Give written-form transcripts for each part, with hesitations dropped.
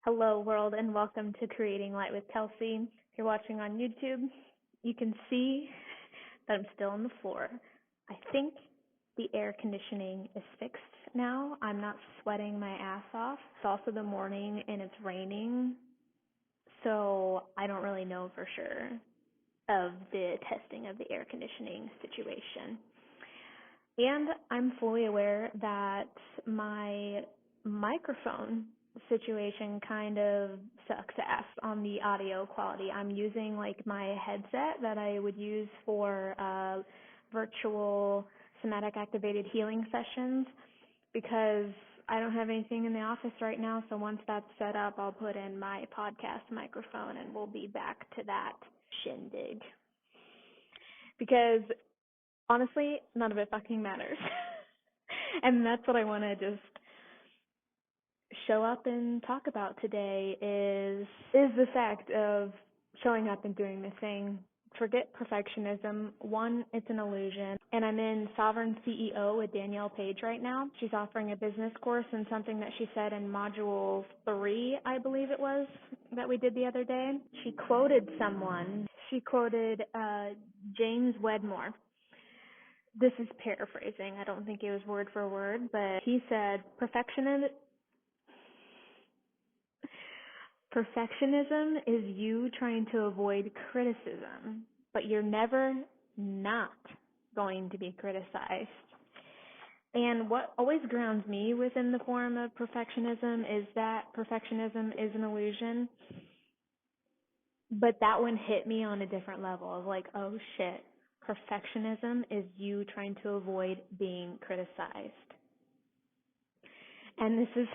Hello, world, and welcome to Creating Light with Kelsey. If you're watching on YouTube, you can see that I'm still on the floor. I think the air conditioning is fixed now. I'm not sweating my ass off. It's also the morning and it's raining, so I don't really know for sure of the testing of the air conditioning situation. And I'm fully aware that my microphone situation kind of sucks ass on the audio quality. I'm using like my headset that I would use for virtual Somatic Activated Healing sessions because I don't have anything in the office right now. So once that's set up, I'll put in my podcast microphone and we'll be back to that shindig. Because honestly, none of it fucking matters. And that's what I want to just show up and talk about today is the fact of showing up and doing the thing. Forget perfectionism. One, it's an illusion. And I'm in Sovereign CEO with Danielle Page right now. She's offering a business course, and something that she said in module 3, I believe it was, that we did the other day. She quoted someone. She quoted James Wedmore. This is paraphrasing. I don't think it was word for word, but he said, Perfectionism is you trying to avoid criticism, but you're never not going to be criticized. And what always grounds me within the form of perfectionism is that perfectionism is an illusion, but that one hit me on a different level of like, oh shit, perfectionism is you trying to avoid being criticized. And this is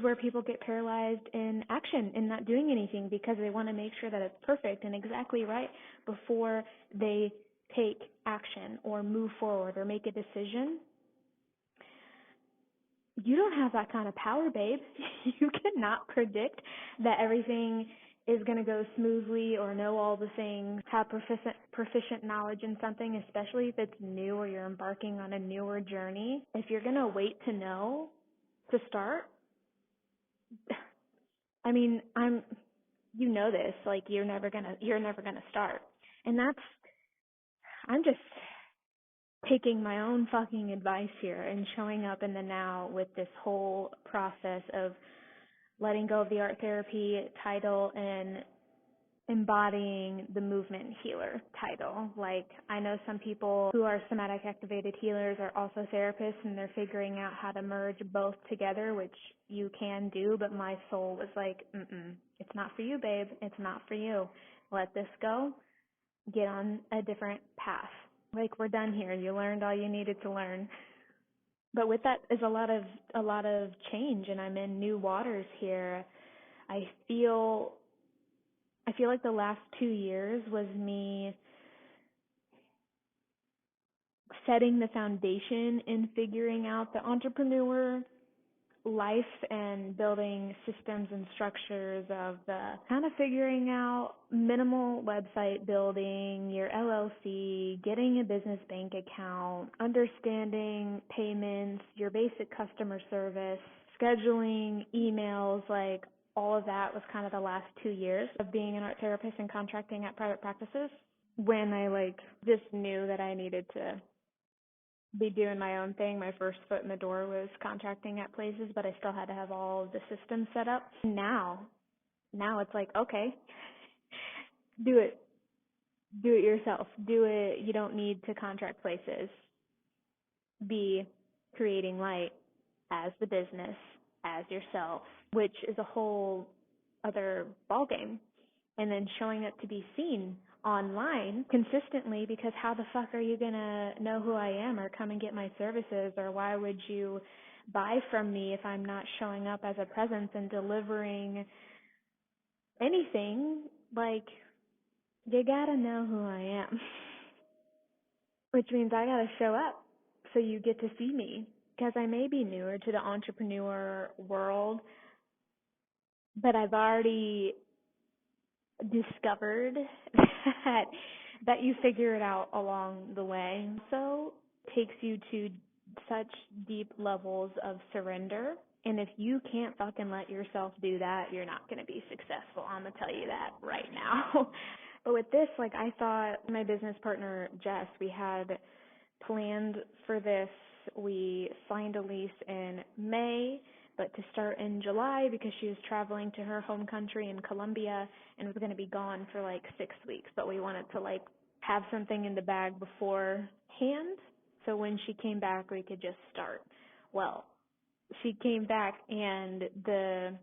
where people get paralyzed in action and not doing anything because they want to make sure that it's perfect and exactly right before they take action or move forward or make a decision. You don't have that kind of power, babe. You cannot predict that everything is going to go smoothly or know all the things, have proficient knowledge in something, especially if it's new or you're embarking on a newer journey. If you're going to wait to know to start, I mean, you know this, like you're never going to start. And I'm just taking my own fucking advice here and showing up in the now with this whole process of letting go of the art therapy title and embodying the movement healer title. Like, I know some people who are somatic activated healers are also therapists and they're figuring out how to merge both together, which you can do, but my soul was like, it's not for you, babe. It's not for you. Let this go. Get on a different path. Like, we're done here. You learned all you needed to learn. But with that is a lot of change, and I'm in new waters here. I feel like the last 2 years was me setting the foundation and figuring out the entrepreneur life and building systems and structures of the kind of figuring out minimal website building, your LLC, getting a business bank account, understanding payments, your basic customer service, scheduling emails, like all of that was kind of the last 2 years of being an art therapist and contracting at private practices when I just knew that I needed to be doing my own thing. My first foot in the door was contracting at places, but I still had to have all of the systems set up. Now it's like, okay, do it yourself. Do it. You don't need to contract places. Be creating light as the business, as yourself, which is a whole other ballgame. And then showing up to be seen online consistently, because how the fuck are you going to know who I am or come and get my services, or why would you buy from me if I'm not showing up as a presence and delivering anything? Like, you got to know who I am, which means I got to show up so you get to see me, because I may be newer to the entrepreneur world, but I've already discovered that you figure it out along the way. So it takes you to such deep levels of surrender And if you can't fucking let yourself do that, you're not going to be successful. I'm going to tell you that right now. But with this, like, I thought my business partner, Jess, we had planned for this. We signed a lease in May, but to start in July because she was traveling to her home country in Colombia and was going to be gone for like 6 weeks. But we wanted to like have something in the bag beforehand, so when she came back, we could just start. Well, she came back and the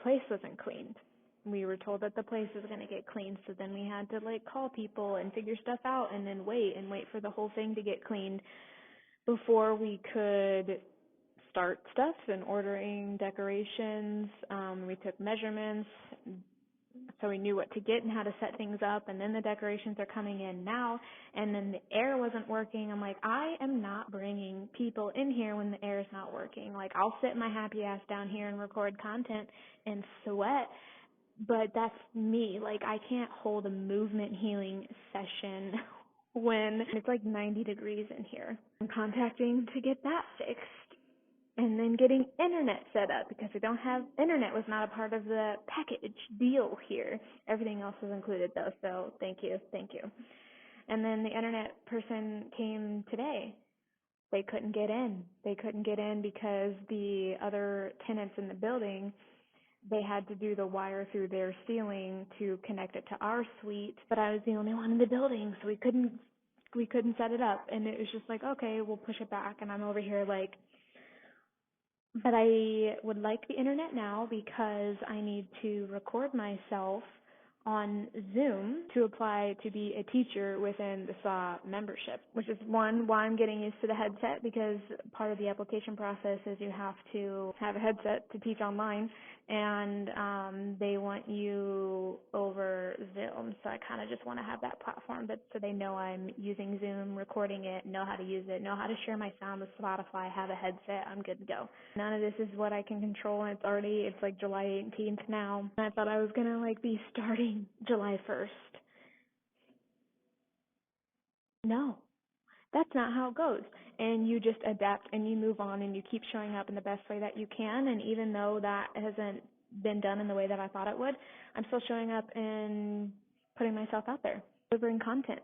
place wasn't cleaned. We were told that the place was going to get cleaned, so then we had to like call people and figure stuff out and then wait for the whole thing to get cleaned before we could start stuff and ordering decorations. We took measurements so we knew what to get and how to set things up, and then the decorations are coming in now, and then the air wasn't working. I'm like, I am not bringing people in here when the air is not working. Like, I'll sit my happy ass down here and record content and sweat, but that's me. Like, I can't hold a movement healing session when it's like 90 degrees in here. I'm contacting to get that fixed. And then getting internet set up because we don't have internet was not a part of the package deal here. Everything else was included though, so thank you. And then the internet person came today. They couldn't get in. They couldn't get in because the other tenants in the building, they had to do the wire through their ceiling to connect it to our suite, but I was the only one in the building, so we couldn't set it up. And it was just like, okay, we'll push it back. And I'm over here like, but I would like the internet now because I need to record myself on Zoom to apply to be a teacher within the SAW membership, which is one, why I'm getting used to the headset, because part of the application process is you have to have a headset to teach online, and they want you over Zoom. So I kind of just want to have that platform, but so they know I'm using Zoom, recording it, know how to use it, know how to share my sound with Spotify, have a headset, I'm good to go. None of this is what I can control, and it's like July 18th now. And I thought I was going to like be starting July 1st. No. That's not how it goes. And you just adapt and you move on and you keep showing up in the best way that you can. And even though that hasn't been done in the way that I thought it would, I'm still showing up and putting myself out there, delivering content.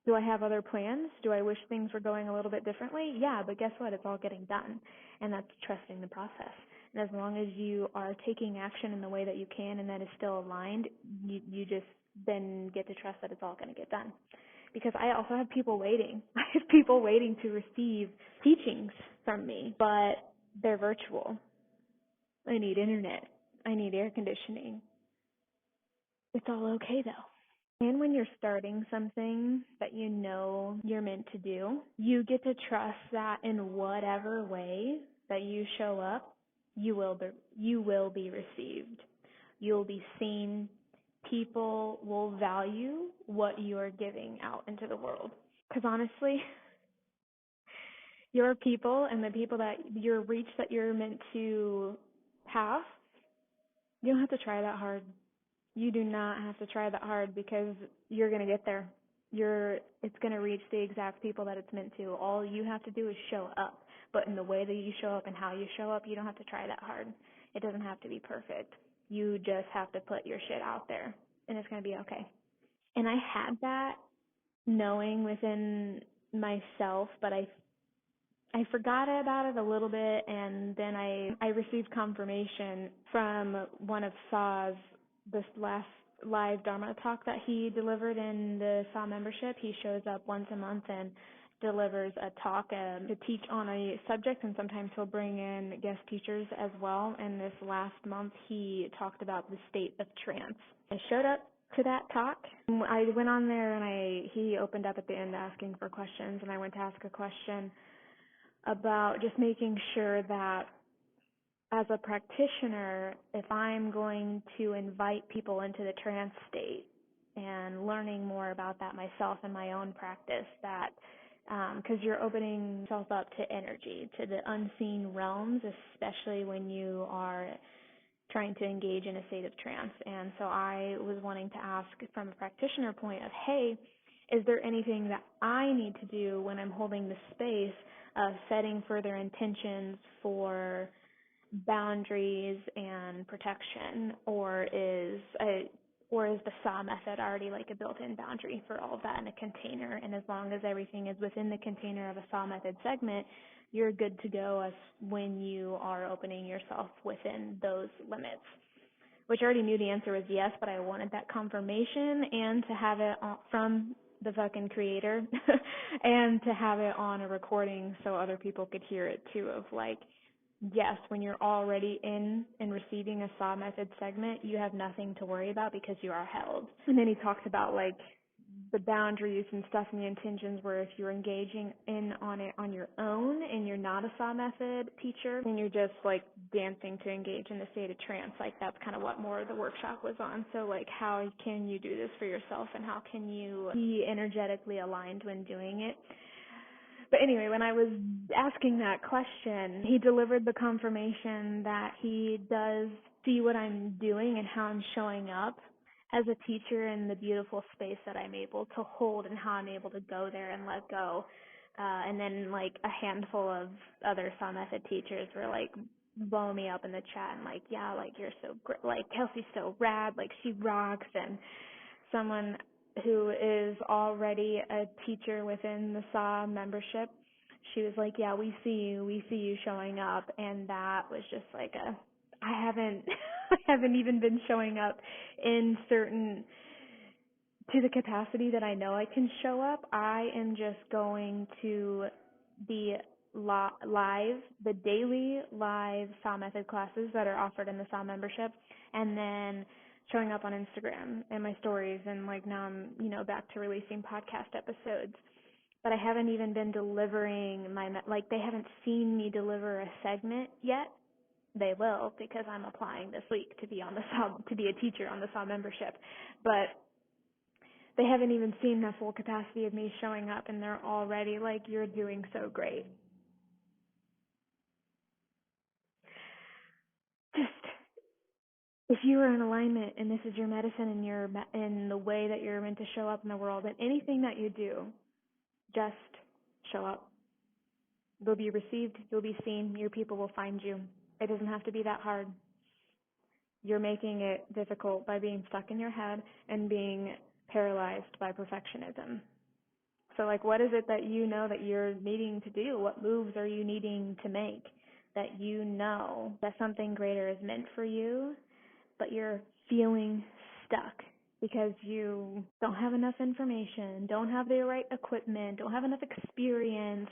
Do I have other plans? Do I wish things were going a little bit differently? Yeah, but guess what? It's all getting done. And that's trusting the process. And as long as you are taking action in the way that you can and that is still aligned, you just then get to trust that it's all going to get done. Because I also have people waiting. I have people waiting to receive teachings from me, but they're virtual. I need internet. I need air conditioning. It's all okay though. And when you're starting something that you know you're meant to do, you get to trust that in whatever way that you show up, you will be received. You'll be seen. People will value what you're giving out into the world. Because honestly, your people and the people that your reach that you're meant to have, you don't have to try that hard. You do not have to try that hard because you're going to get there. It's going to reach the exact people that it's meant to. All you have to do is show up. But in the way that you show up and how you show up, you don't have to try that hard. It doesn't have to be perfect. You just have to put your shit out there and it's going to be okay. And I had that knowing within myself, but I forgot about it a little bit, and then I received confirmation from one of Saw's, this last live Dharma talk that he delivered in the Saw membership. He shows up once a month and delivers a talk to teach on a subject, and sometimes he'll bring in guest teachers as well. And this last month he talked about the state of trance. I showed up to that talk. I went on there and he opened up at the end asking for questions, and I went to ask a question about just making sure that as a practitioner, if I'm going to invite people into the trance state and learning more about that myself in my own practice, that because you're opening yourself up to energy, to the unseen realms, especially when you are trying to engage in a state of trance. And so I was wanting to ask from a practitioner point of, hey, is there anything that I need to do when I'm holding the space of setting further intentions for boundaries and protection, or is the SAW method already like a built-in boundary for all of that in a container? And as long as everything is within the container of a SAW method segment, you're good to go as when you are opening yourself within those limits. Which I already knew the answer was yes, but I wanted that confirmation and to have it from the fucking creator and to have it on a recording so other people could hear it too, of like, yes, when you're already in and receiving a SAW method segment, you have nothing to worry about because you are held. And then he talks about like the boundaries and stuff and the intentions where if you're engaging in on it on your own and you're not a SAW method teacher and you're just like dancing to engage in the state of trance, like that's kind of what more of the workshop was on. So like how can you do this for yourself and how can you be energetically aligned when doing it? But anyway, when I was asking that question, he delivered the confirmation that he does see what I'm doing and how I'm showing up as a teacher in the beautiful space that I'm able to hold and how I'm able to go there and let go. And then like a handful of other SAW method teachers were like blowing me up in the chat and like, yeah, like you're so great, like Kelsey's so rad, like she rocks. And someone who is already a teacher within the SAW membership, she was like, yeah, we see you showing up. And that was just like I haven't I haven't even been showing up in certain to the capacity that I know I can show up. I am just going to the the daily live SAW method classes that are offered in the SAW membership, and then showing up on Instagram and my stories, and like now I'm, back to releasing podcast episodes. But I haven't even been delivering like they haven't seen me deliver a segment yet. They will, because I'm applying this week to be on the SAW, to be a teacher on the SAW membership. But they haven't even seen the full capacity of me showing up, and they're already like, you're doing so great. Just, if you are in alignment and this is your medicine and you're in the way that you're meant to show up in the world, and anything that you do, just show up. You'll be received, you'll be seen, your people will find you. It doesn't have to be that hard. You're making it difficult by being stuck in your head and being paralyzed by perfectionism. So like, what is it that you know that you're needing to do? What moves are you needing to make that you know that something greater is meant for you, but you're feeling stuck because you don't have enough information, don't have the right equipment, don't have enough experience?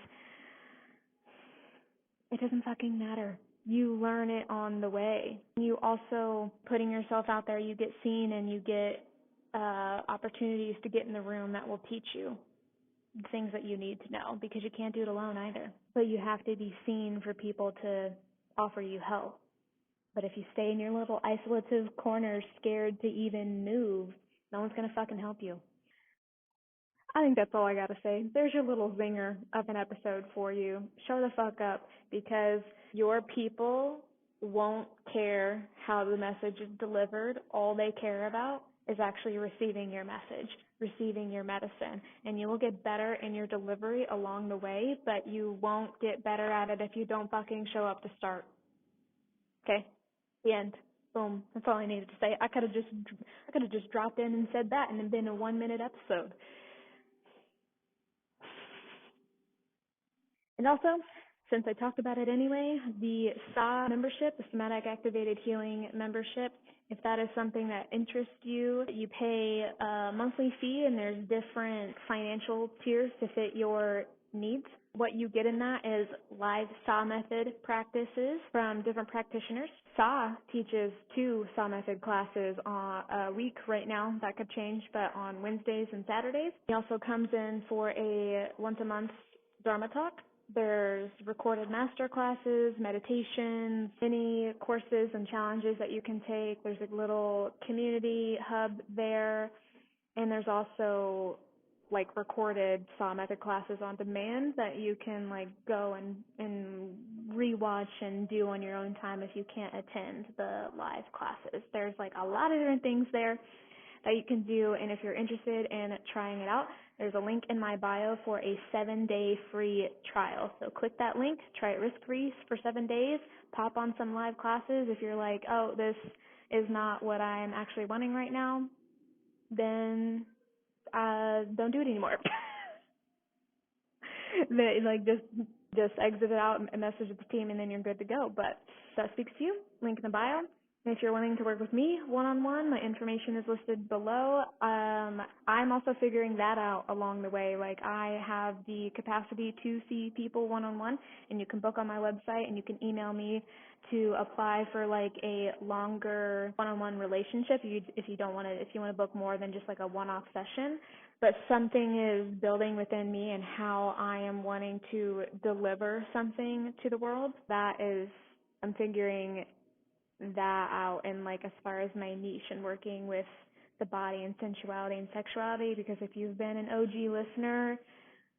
It doesn't fucking matter. You learn it on the way. You also, putting yourself out there, you get seen and you get opportunities to get in the room that will teach you things that you need to know, because you can't do it alone either. But you have to be seen for people to offer you help. But if you stay in your little isolative corner, scared to even move, no one's going to fucking help you. I think that's all I got to say. There's your little zinger of an episode for you. Show the fuck up, because your people won't care how the message is delivered. All they care about is actually receiving your message, receiving your medicine. And you will get better in your delivery along the way, but you won't get better at it if you don't fucking show up to start. Okay? The end. Boom. That's all I needed to say. I could have just dropped in and said that and it'd been a 1-minute episode. And also, since I talked about it anyway, the SAW membership, the Somatic Activated Healing membership, if that is something that interests you, you pay a monthly fee, and there's different financial tiers to fit your needs. What you get in that is live SAW method practices from different practitioners. SAW teaches 2 SAW method classes a week right now. That could change, but on Wednesdays and Saturdays. He also comes in for a once-a-month Dharma talk. There's recorded master classes, meditations, mini courses and challenges that you can take. There's a little community hub there. And there's also like recorded SAW method classes on demand that you can like go and rewatch and do on your own time if you can't attend the live classes. There's like a lot of different things there that you can do, and if you're interested in trying it out, There's a link in my bio for a 7-day free trial. So click that link, try it risk-free for 7 days, pop on some live classes. If you're like, oh, this is not what I'm actually wanting right now, then don't do it anymore. Like just exit it out and message the team, and then you're good to go. But if that speaks to you, link in the bio. And if you're wanting to work with me one-on-one, my information is listed below. I'm also figuring that out along the way. Like, I have the capacity to see people one-on-one, and you can book on my website, and you can email me to apply for like a longer one-on-one relationship if you want to book more than just like a one-off session. But something is building within me and how I am wanting to deliver something to the world. I'm figuring that out, and like as far as my niche and working with the body and sensuality and sexuality, because if you've been an OG listener,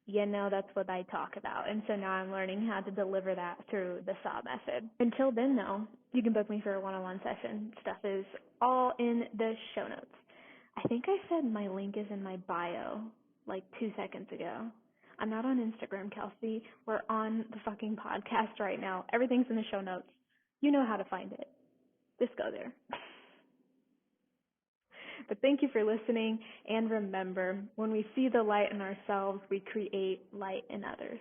you know that's what I talk about. And so now I'm learning how to deliver that through the SAW method. Until then, though, you can book me for a one-on-one session. Stuff is all in the show notes. I think I said my link is in my bio like 2 seconds ago. I'm not on Instagram, Kelsey. We're on the fucking podcast right now. Everything's in the show notes. You know how to find it. Just go there. But thank you for listening, and remember, when we see the light in ourselves, we create light in others.